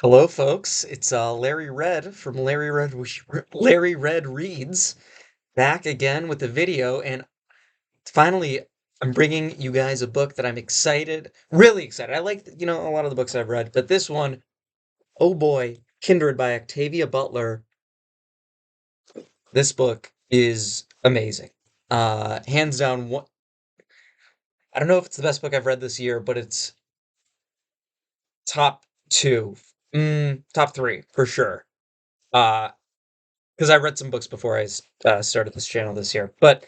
Hello, folks. It's Larry Red from Larry Red Reads back again with a video, and finally, I'm bringing you guys a book that I'm excited, really excited. I like, a lot of the books I've read, but this one, oh boy, Kindred by Octavia Butler. This book is amazing. Hands down, I don't know if it's the best book I've read this year, but it's top two, top three for sure. Uh, because I read some books before I started this channel this year. But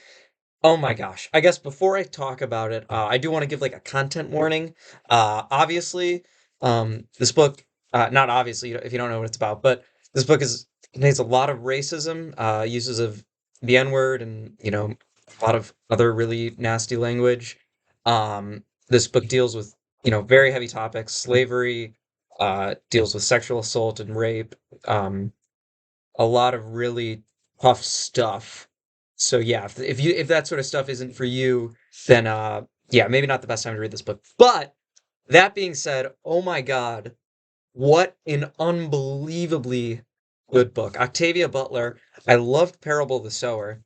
oh my gosh, I guess before I talk about it, I do want to give like a content warning. Obviously, this book, not obviously if you don't know what it's about, but this book is contains a lot of racism, uses of the N-word, and a lot of other really nasty language. This book deals with very heavy topics, slavery, deals with sexual assault and rape. Um, a lot of really tough stuff. So yeah, if that sort of stuff isn't for you, then yeah, maybe not the best time to read this book. But that being said, oh my God, what an unbelievably good book. Octavia Butler. I loved Parable of the Sower.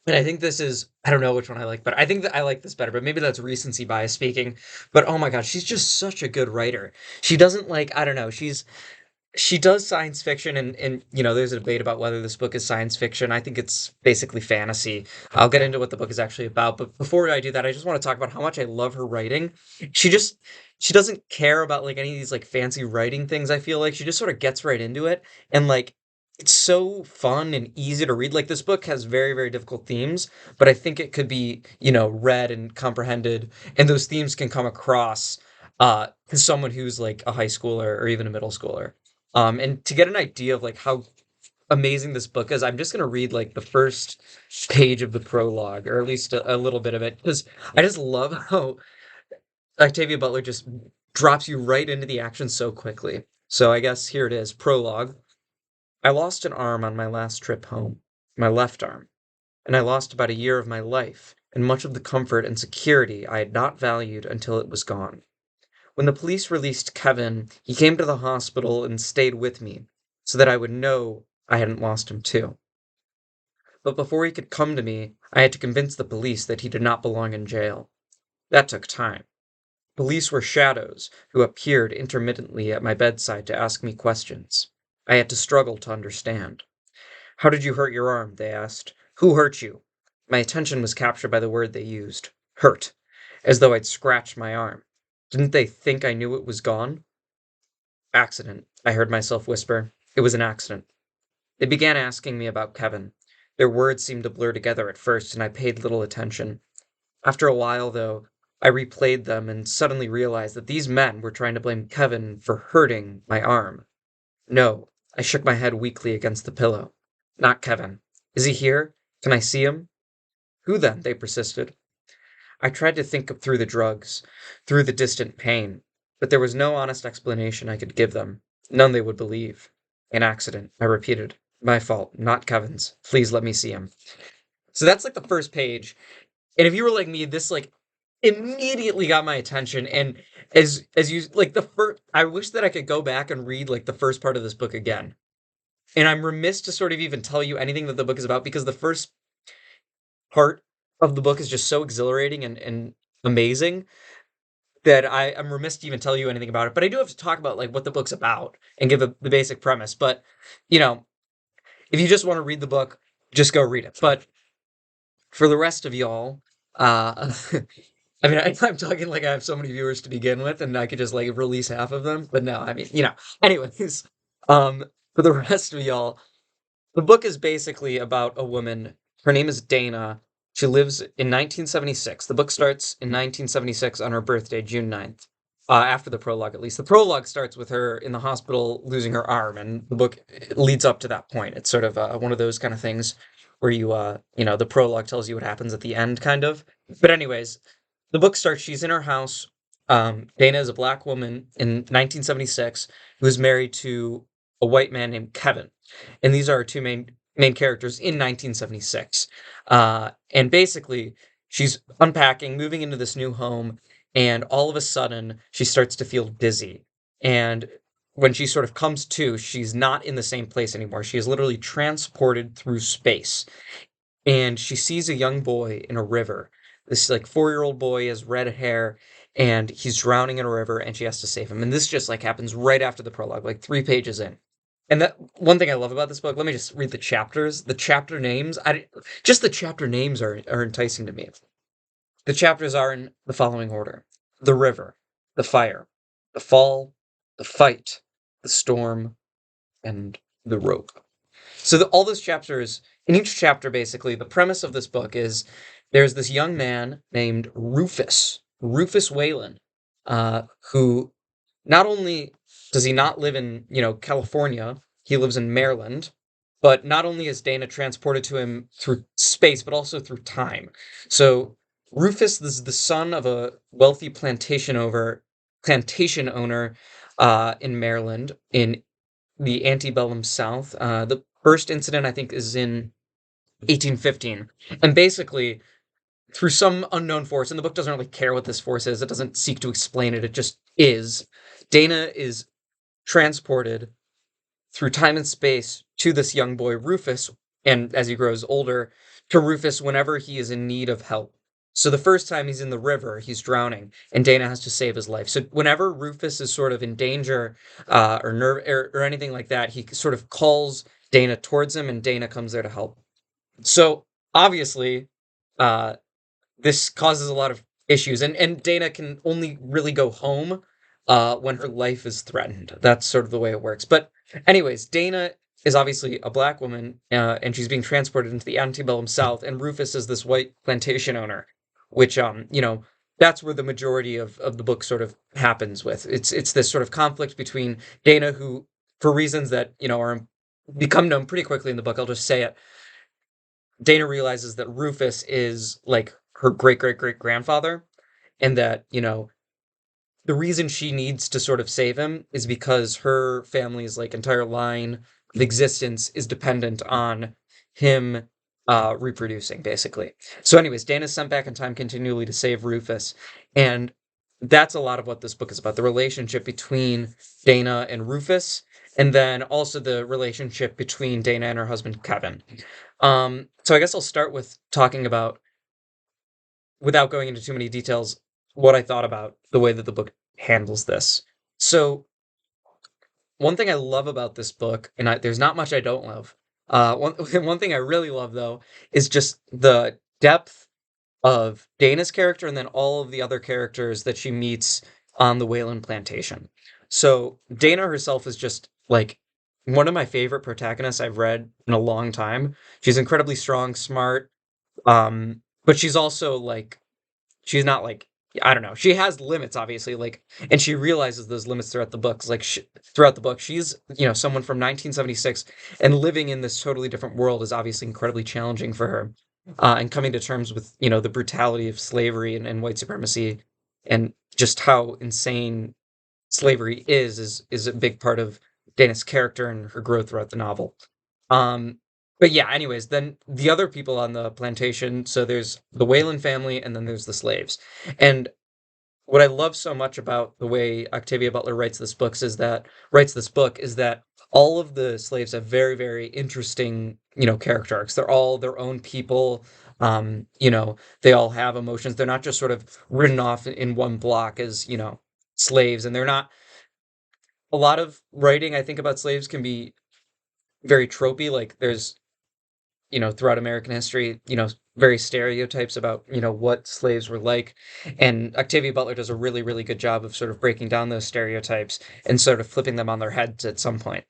And I think this is, I don't know which one I like, but I think that I like this better, but maybe that's recency bias speaking. But oh my God, she's just such a good writer. She doesn't like, I don't know, she does science fiction, and there's a debate about whether this book is science fiction. I think it's basically fantasy. I'll get into what the book is actually about, but before I do that, I just want to talk about how much I love her writing. She just she doesn't care about like any of these like fancy writing things. I feel like she just sort of gets right into it, and like it's so fun and easy to read. Like this book has very, very difficult themes, but I think it could be, read and comprehended, and those themes can come across to someone who's like a high schooler or even a middle schooler. And to get an idea of like how amazing this book is, I'm just gonna read like the first page of the prologue, or at least a little bit of it, because I just love how Octavia Butler just drops you right into the action so quickly. So I guess here it is, prologue. I lost an arm on my last trip home, my left arm, and I lost about a year of my life and much of the comfort and security I had not valued until it was gone. When the police released Kevin, he came to the hospital and stayed with me so that I would know I hadn't lost him too. But before he could come to me, I had to convince the police that he did not belong in jail. That took time. Police were shadows who appeared intermittently at my bedside to ask me questions. I had to struggle to understand. How did you hurt your arm? They asked. Who hurt you? My attention was captured by the word they used. Hurt. As though I'd scratched my arm. Didn't they think I knew it was gone? Accident, I heard myself whisper. It was an accident. They began asking me about Kevin. Their words seemed to blur together at first, and I paid little attention. After a while, though, I replayed them and suddenly realized that these men were trying to blame Kevin for hurting my arm. No, I shook my head weakly against the pillow. Not Kevin. Is he here? Can I see him? Who then? They persisted. I tried to think through the drugs, through the distant pain, but there was no honest explanation I could give them, none they would believe. An accident, I repeated. My fault, not Kevin's. Please let me see him. So that's like the first page. And if you were like me, this like immediately got my attention. And as you like the first, I wish that I could go back and read like the first part of this book again. And I'm remiss to sort of even tell you anything that the book is about, because the first part of the book is just so exhilarating and amazing that I'm remiss to even tell you anything about it. But I do have to talk about like what the book's about and give the basic premise. But you know, if you just want to read the book, just go read it. But for the rest of y'all, uh, I mean, I'm talking like I have so many viewers to begin with, and I could just like release half of them. But no, I mean, Anyways, um, for the rest of y'all, the book is basically about a woman. Her name is Dana. She lives in 1976. The book starts in 1976 on her birthday, June 9th. After the prologue, at least. The prologue starts with her in the hospital losing her arm, and the book leads up to that point. It's sort of one of those kind of things where the prologue tells you what happens at the end, kind of. But, anyways, the book starts, she's in her house. Dana is a black woman in 1976 who is married to a white man named Kevin, and these are our two main characters in 1976. And basically, she's unpacking, moving into this new home, and all of a sudden, she starts to feel dizzy. And when she sort of comes to, she's not in the same place anymore. She is literally transported through space, and she sees a young boy in a river. This like 4-year-old boy has red hair, and he's drowning in a river, and she has to save him. And this just like happens right after the prologue, like 3 pages in. And that one thing I love about this book, let me just read the chapters. The chapter names, just the chapter names are enticing to me. The chapters are in the following order: the river, the fire, the fall, the fight, the storm, and the rope. So all those chapters, in each chapter, basically, the premise of this book is there's this young man named Rufus Whalen, who not only does he not live in, California, he lives in Maryland, but not only is Dana transported to him through space, but also through time. So Rufus is the son of a wealthy plantation owner in Maryland in the antebellum South. The first incident, I think, is in 1815. And basically, through some unknown force, and the book doesn't really care what this force is, it doesn't seek to explain it, it just is. Dana is transported through time and space to this young boy, Rufus, and as he grows older, to Rufus whenever he is in need of help. So the first time he's in the river, he's drowning, and Dana has to save his life. So whenever Rufus is sort of in danger, or anything like that, he sort of calls Dana towards him, and Dana comes there to help. So obviously, uh, this causes a lot of issues, and Dana can only really go home when her life is threatened. That's sort of the way it works. But anyways, Dana is obviously a black woman, and she's being transported into the antebellum South, and Rufus is this white plantation owner, which that's where the majority of the book sort of happens with. It's this sort of conflict between Dana, who, for reasons that are become known pretty quickly in the book, I'll just say it. Dana realizes that Rufus is like her great great great grandfather, and that the reason she needs to sort of save him is because her family's like entire line of existence is dependent on him reproducing, basically. So, anyways, Dana's sent back in time continually to save Rufus, and that's a lot of what this book is about: the relationship between Dana and Rufus, and then also the relationship between Dana and her husband Kevin. So I guess I'll start with talking about, without going into too many details, what I thought about the way that the book handles this. So one thing I love about this book, and there's not much I don't love. One thing I really love though is just the depth of Dana's character, and then all of the other characters that she meets on the Whalen plantation. So Dana herself is just like one of my favorite protagonists I've read in a long time. She's incredibly strong, smart, but she's also like, she's not like, I don't know. She has limits, obviously, like, and she realizes those limits throughout the books. Like, throughout the book, she's someone from 1976, and living in this totally different world is obviously incredibly challenging for her. And coming to terms with the brutality of slavery and white supremacy, and just how insane slavery is a big part of Dana's character and her growth throughout the novel. Um, but yeah, anyways, then the other people on the plantation, so there's the Whalen family, and then there's the slaves. And what I love so much about the way Octavia Butler writes this book is that all of the slaves have very, very interesting, character arcs. They're all their own people. They all have emotions. They're not just sort of written off in one block as, slaves. And they're not, a lot of writing I think about slaves can be very tropey. Like there's, throughout American history, very stereotypes about, what slaves were like. And Octavia Butler does a really, really good job of sort of breaking down those stereotypes and sort of flipping them on their heads at some point.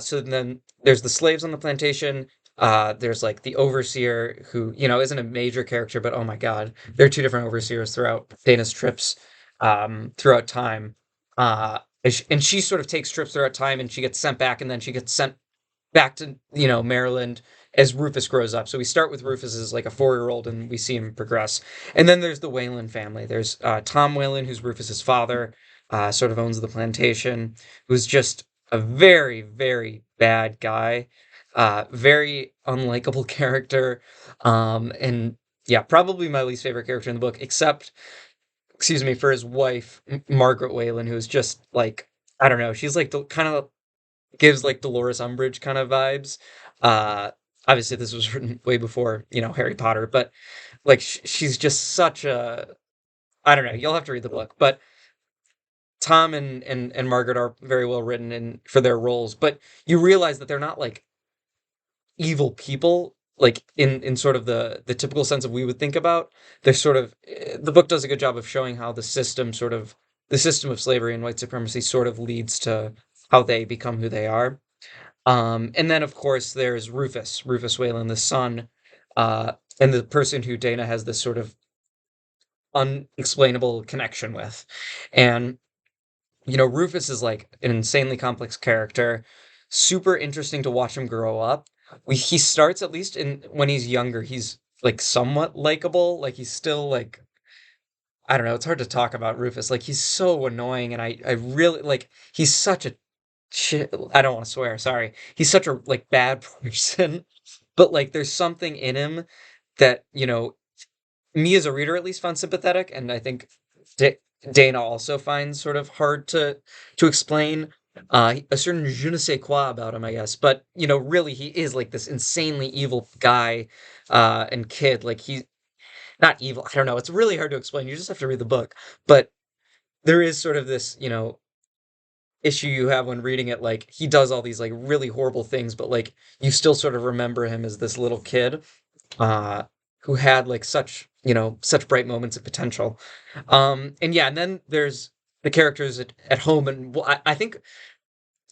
So then there's the slaves on the plantation. There's like the overseer who, isn't a major character, but oh my God, there are two different overseers throughout Dana's trips, throughout time. And she sort of takes trips throughout time, and she gets sent back, and then she gets sent back to Maryland as Rufus grows up. So we start with Rufus as like a 4-year-old, and we see him progress. And then there's the Whalen family. There's Tom Whalen, who's Rufus's father, sort of owns the plantation, who's just a very, very bad guy, very unlikable character, and yeah, probably my least favorite character in the book, except, excuse me, for his wife, Margaret Whalen, who's just like, I don't know, she's like the kind of gives like Dolores Umbridge kind of vibes. Uh, Obviously this was written way before, Harry Potter, but like she's just such a I don't know, you'll have to read the book, but Tom and Margaret are very well written in for their roles, but you realize that they're not like evil people like in sort of the typical sense of we would think about. They're sort of the book does a good job of showing how the system of slavery and white supremacy sort of leads to how they become who they are. And then of course there's Rufus Whalen, the son, uh, and the person who Dana has this sort of unexplainable connection with. And Rufus is like an insanely complex character, super interesting to watch him grow up. He starts at least in when he's younger, he's like somewhat likable. Like he's still like I don't know, it's hard to talk about Rufus. Like he's so annoying and I really like he's such a shit I don't want to swear, sorry. He's such a like bad person. But like there's something in him that, me as a reader at least found sympathetic, and I think Da Dana also finds sort of hard to explain. A certain je ne sais quoi about him, I guess. But really, he is like this insanely evil guy and kid. Like he's not evil. I don't know. It's really hard to explain. You just have to read the book. But there is sort of this, issue you have when reading it. Like he does all these like really horrible things, but like you still sort of remember him as this little kid uh, who had like such bright moments of potential. And yeah, and then there's the characters at home, and I think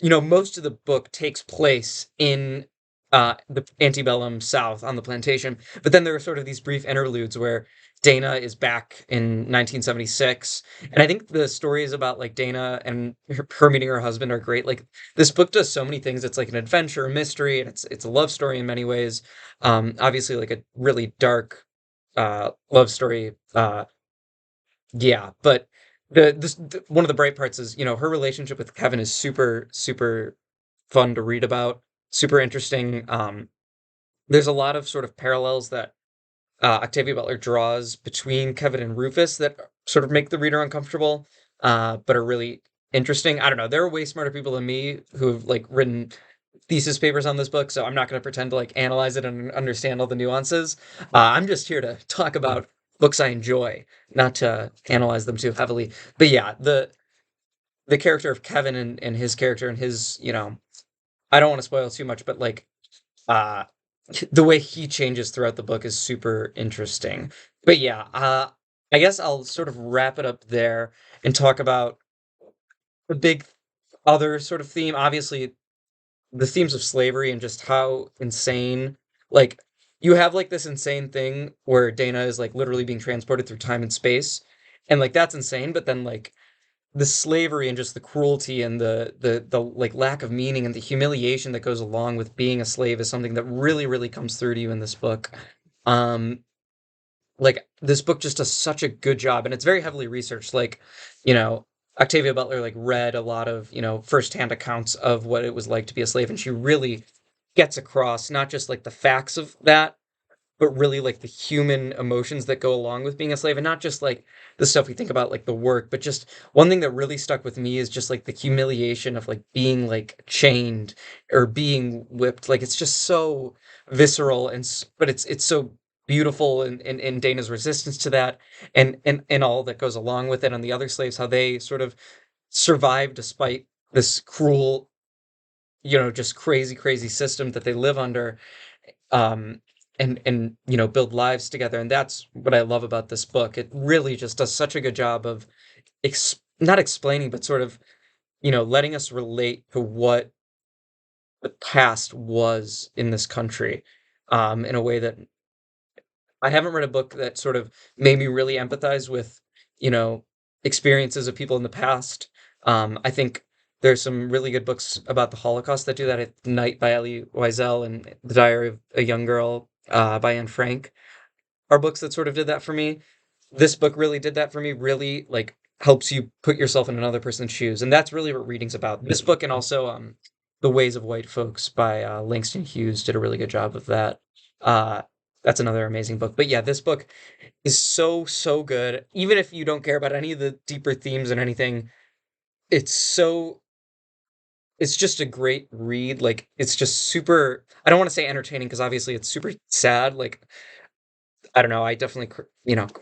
most of the book takes place in the antebellum South on the plantation, but then there are sort of these brief interludes where Dana is back in 1976, and I think the stories about like Dana and her meeting her husband are great. Like this book does so many things. It's like an adventure, a mystery, and it's a love story in many ways. Obviously, like a really dark love story. Yeah, but one of the bright parts is her relationship with Kevin is super super fun to read about, super interesting. There's a lot of sort of parallels that Octavia Butler draws between Kevin and Rufus that sort of make the reader uncomfortable, but are really interesting. I don't know. There are way smarter people than me who have like written thesis papers on this book, so I'm not going to pretend to like analyze it and understand all the nuances. I'm just here to talk about books I enjoy, not to analyze them too heavily. But yeah, the character of Kevin and his character and his, I don't want to spoil too much, but like uh the way he changes throughout the book is super interesting. But yeah, I guess I'll sort of wrap it up there and talk about the big other sort of theme. Obviously, the themes of slavery and just how insane, like, you have like this insane thing where Dana is like literally being transported through time and space, and like that's insane. But then like the slavery and just the cruelty and the like lack of meaning and the humiliation that goes along with being a slave is something that really really comes through to you in this book. Um, like this book just does such a good job, and it's very heavily researched. Like, you know, Octavia Butler like read a lot of firsthand accounts of what it was like to be a slave, and she really gets across not just like the facts of that, but really like the human emotions that go along with being a slave, and not just like the stuff we think about like the work, but just one thing that really stuck with me is just like the humiliation of like being like chained or being whipped. Like it's just so visceral but it's so beautiful in Dana's resistance to that, and all that goes along with it, and the other slaves how they sort of survive despite this cruel, just crazy crazy system that they live under, um, and build lives together. And that's what I love about this book. It really just does such a good job of not explaining, but sort of letting us relate to what the past was in this country, in a way that I haven't read a book that sort of made me really empathize with, you know, experiences of people in the past. I think there's some really good books about the Holocaust that do that. Night by Elie Wiesel and The Diary of a Young Girl by Anne Frank are books that sort of did that for me. This book really did that for me. Really, like helps you put yourself in another person's shoes, and that's really what reading's about. This book and also The Ways of White Folks by Langston Hughes did a really good job of that. Uh, that's another amazing book. But yeah, this book is so so good. Even if you don't care about any of the deeper themes and anything, it's so it's just a great read, like, it's just super I don't wanna say entertaining because obviously it's super sad, like, I don't know, I definitely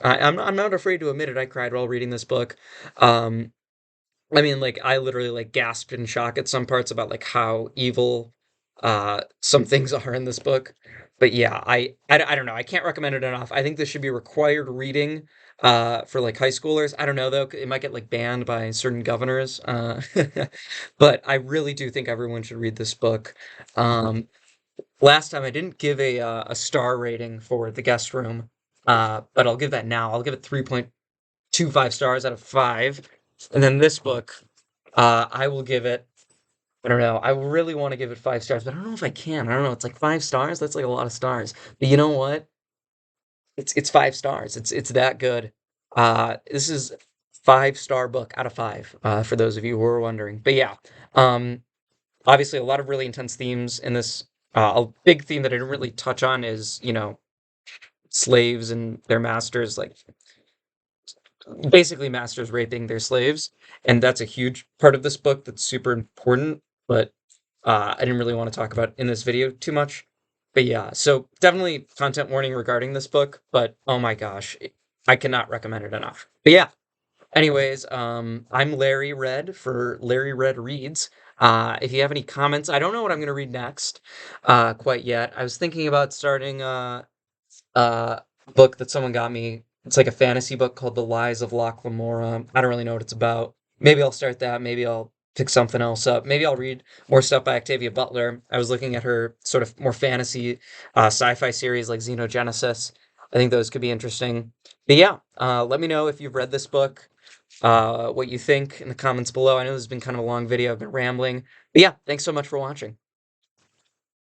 I'm not afraid to admit it, I cried while reading this book. Um, I mean, like, I literally, like, gasped in shock at some parts about, like, how evil, some things are in this book. But yeah, I don't know, I can't recommend it enough. I think this should be required reading, for, like, high schoolers. I don't know, though, it might get, like, banned by certain governors, but I really do think everyone should read this book. Um, Last time I didn't give a star rating for The Guest Room, but I'll give that now. I'll give it 3.25 stars out of 5. And then this book, I will give it I don't know. I really wanna give it 5 stars, but I don't know if I can. I don't know, it's like 5 stars? That's like a lot of stars. But you know what? It's 5 stars. It's that good. This is 5-star book out of 5, for those of you who are wondering. But yeah, um, obviously a lot of really intense themes in this. A big theme that I didn't really touch on is, slaves and their masters, like, basically masters raping their slaves, and that's a huge part of this book that's super important, but I didn't really want to talk about in this video too much. But yeah, so definitely content warning regarding this book, but oh my gosh, I cannot recommend it enough. But yeah, anyways, I'm Larry Red for Larry Red Reads. If you have any comments, I don't know what I'm gonna read next, quite yet. I was thinking about starting uh, book that someone got me. It's like a fantasy book called The Lies of Locke Lamora. I don't really know what it's about. Maybe I'll start that. Maybe I'll pick something else up. Maybe I'll read more stuff by Octavia Butler. I was looking at her sort of more fantasy sci-fi series like Xenogenesis. I think those could be interesting. But yeah, let me know if you've read this book, what you think in the comments below. I know this has been kind of a long video. I've been rambling. But yeah, thanks so much for watching.